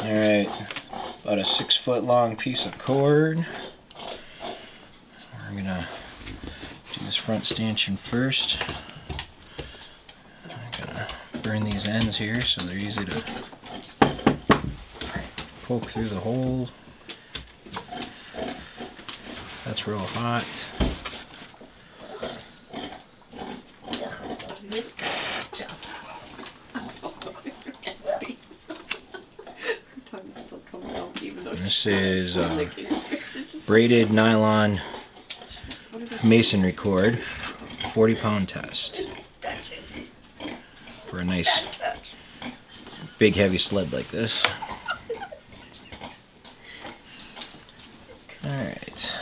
Alright, about a 6-foot long piece of cord. We're gonna do this front stanchion first. I'm gonna burn these ends here so they're easy to poke through the hole. That's real hot. This is braided nylon masonry cord, 40-pound test for a nice big heavy sled like this. Alright.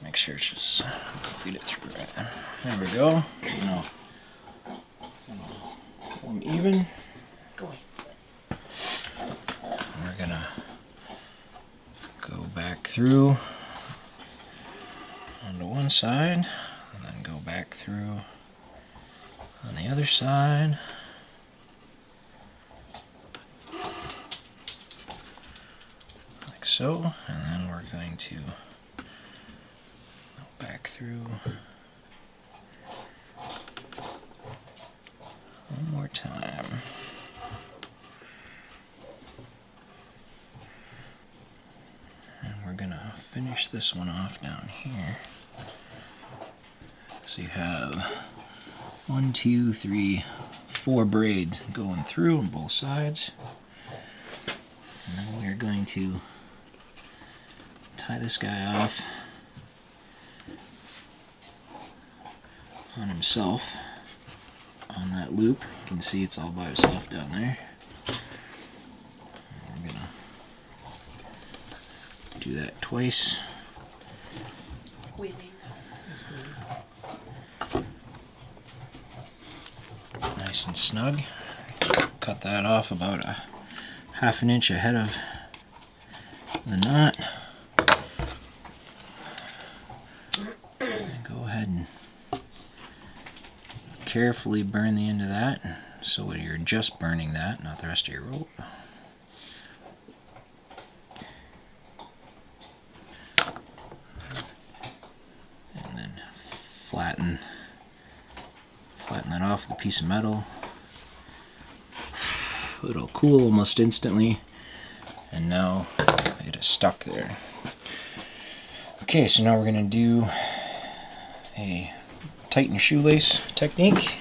Make sure it's just feed it through right there. There we go. Now, pull them even. We're gonna go back through onto one side, and then go back through on the other side. Like so, and then we're going to go back through one more time. And we're gonna finish this one off down here. So you have 1, 2, 3, 4 braids going through on both sides. And then we're going to tie this guy off on himself on that loop. You can see it's all by itself down there. And we're gonna do that twice. Nice and snug. Cut that off about a ½ inch ahead of the knot. And go ahead and carefully burn the end of that so you're just burning that, not the rest of your rope. And then flatten that off with a piece of metal. It'll cool almost instantly, and now it is stuck there. Okay, so now we're going to do a tighten shoelace technique.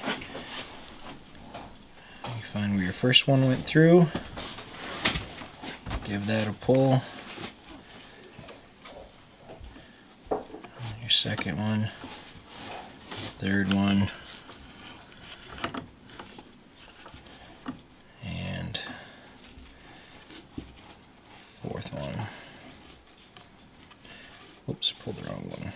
You find where your first one went through, give that a pull. Your second one, third one, and fourth one. Oops, pulled the wrong one.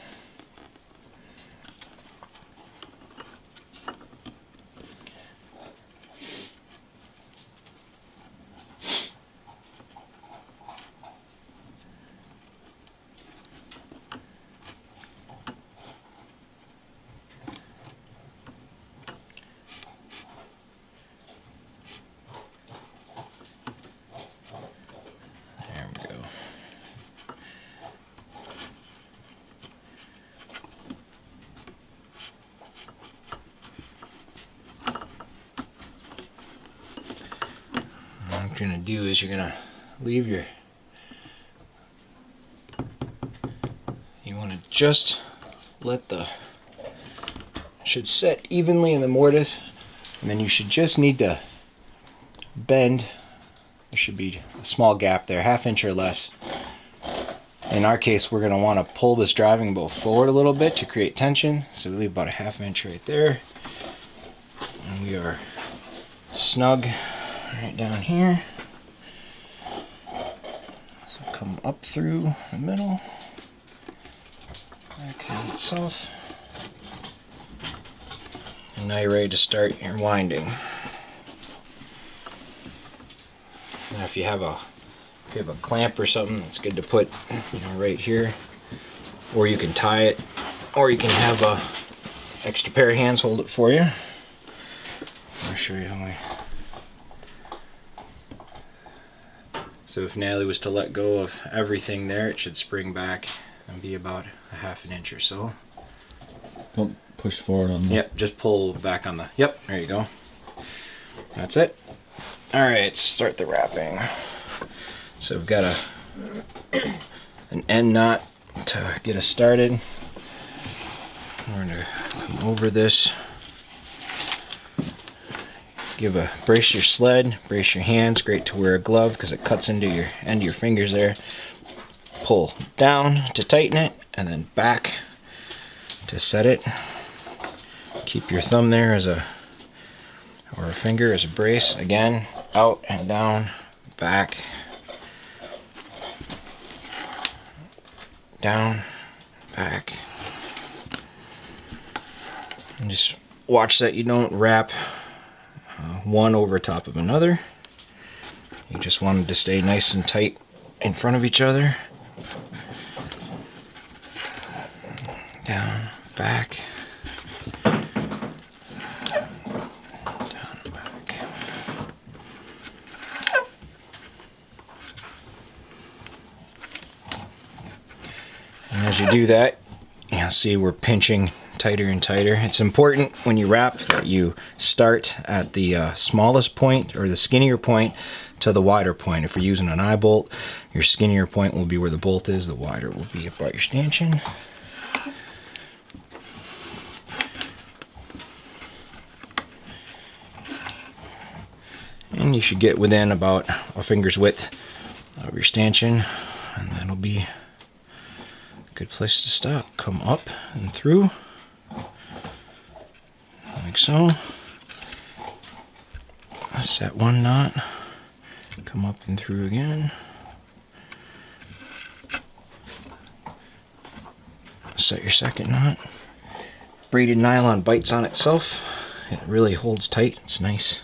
What you're going to do is you're going to leave you want to just let should set evenly in the mortise, and then you should just need to bend. There should be a small gap there, ½ inch or less. In our case, we're going to want to pull this driving boat forward a little bit to create tension, so we leave about ½ inch right there, and we are snug right down here. So come up through the middle, barricade itself, and now you're ready to start your winding. Now if you have a clamp or something, it's good to put right here, or you can tie it, or you can have a extra pair of hands hold it for you. I'll show you how So if Natalie was to let go of everything there, it should spring back and be about a ½ inch or so. Don't push forward on that. Yep, just pull back on the, yep, there you go. That's it. Alright, start the wrapping. So we've got an end knot to get us started. We're going to come over this. Brace your sled, brace your hands. Great to wear a glove because it cuts into your end of your fingers there. Pull down to tighten it, and then back to set it. Keep your thumb there or a finger as a brace. Again, out and down, back, down, back. And just watch that you don't wrap one over top of another. You just want them to stay nice and tight in front of each other. Down, back, down, back. And as you do that, you'll see we're pinching tighter and tighter. It's important when you wrap that you start at the smallest point or the skinnier point to the wider point. If you're using an eye bolt, your skinnier point will be where the bolt is, the wider will be about your stanchion. And you should get within about a finger's width of your stanchion, and that'll be a good place to stop. Come up and through, like so. Set one knot, come up and through again. Set your second knot. Braided nylon bites on itself. It really holds tight, it's nice.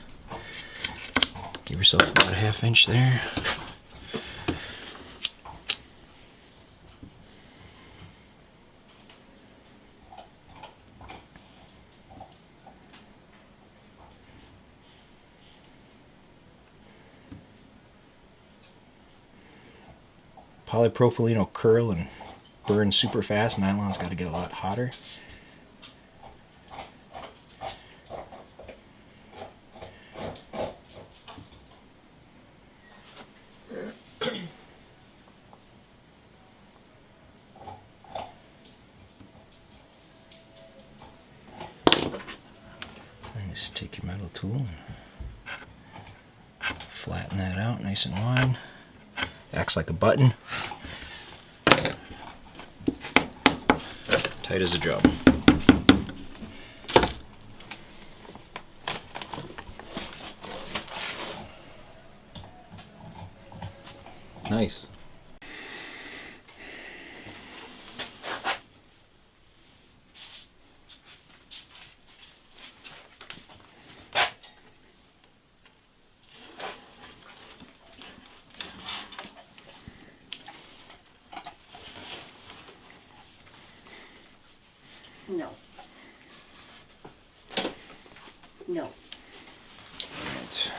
Give yourself about a ½ inch there. Polypropylene will curl and burn super fast. Nylon's got to get a lot hotter. And just take your metal tool and flatten that out nice and wide. Acts like a button. Tight as a drum. Nice. No. No. Right.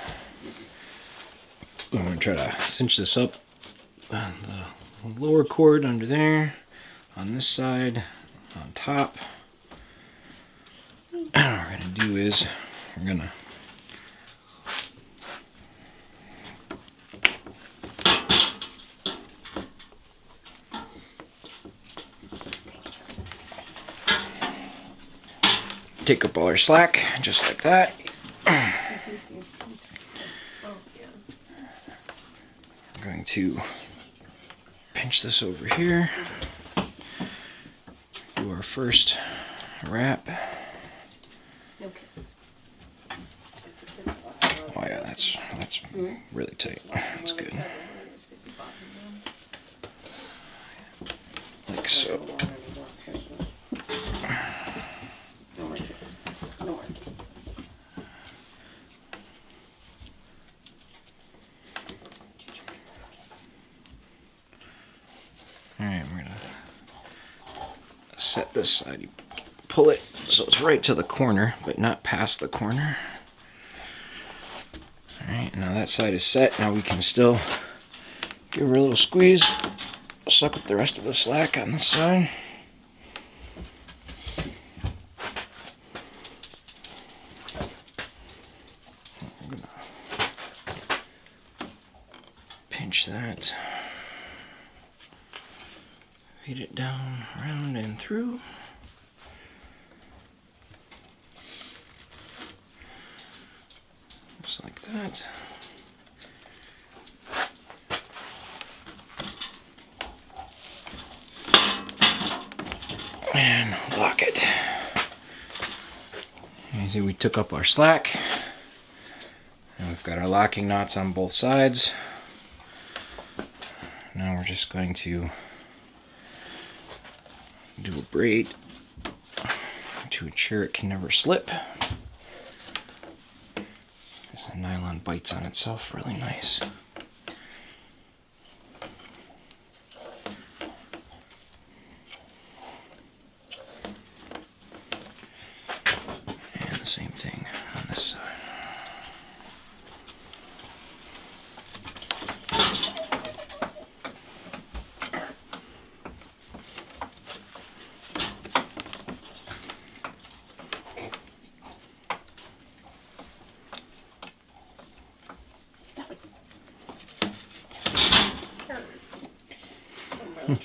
I'm going to try to cinch this up on the lower cord under there, on this side, on top. And what we're going to do is we're going to take up all our slack, just like that. I'm going to pinch this over here. Do our first wrap. No kisses. Oh yeah, that's really tight. That's good. Like so. No more kisses. No more kisses. Alright, we're gonna set this side. You pull it so it's right to the corner, but not past the corner. Alright, now that side is set. Now we can still give her a little squeeze, suck up the rest of the slack on this side. Pinch that. Feed it down, around, and through. Just like that. And lock it. You see we took up our slack. And we've got our locking knots on both sides. Now we're just going to do a braid to ensure it can never slip. The nylon bites on itself really nice. And the same thing on this side.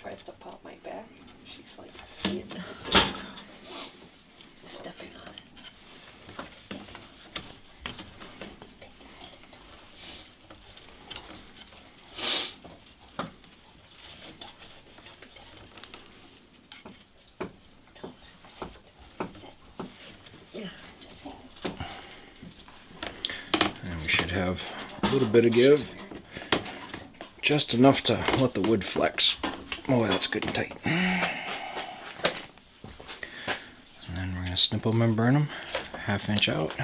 Tries to pop my back. She's like stepping on it. No, resist. Yeah, just say it. And we should have a little bit of give. Just enough to let the wood flex. Oh, that's good and tight. And then we're going to snip them and burn them 1/2 inch out.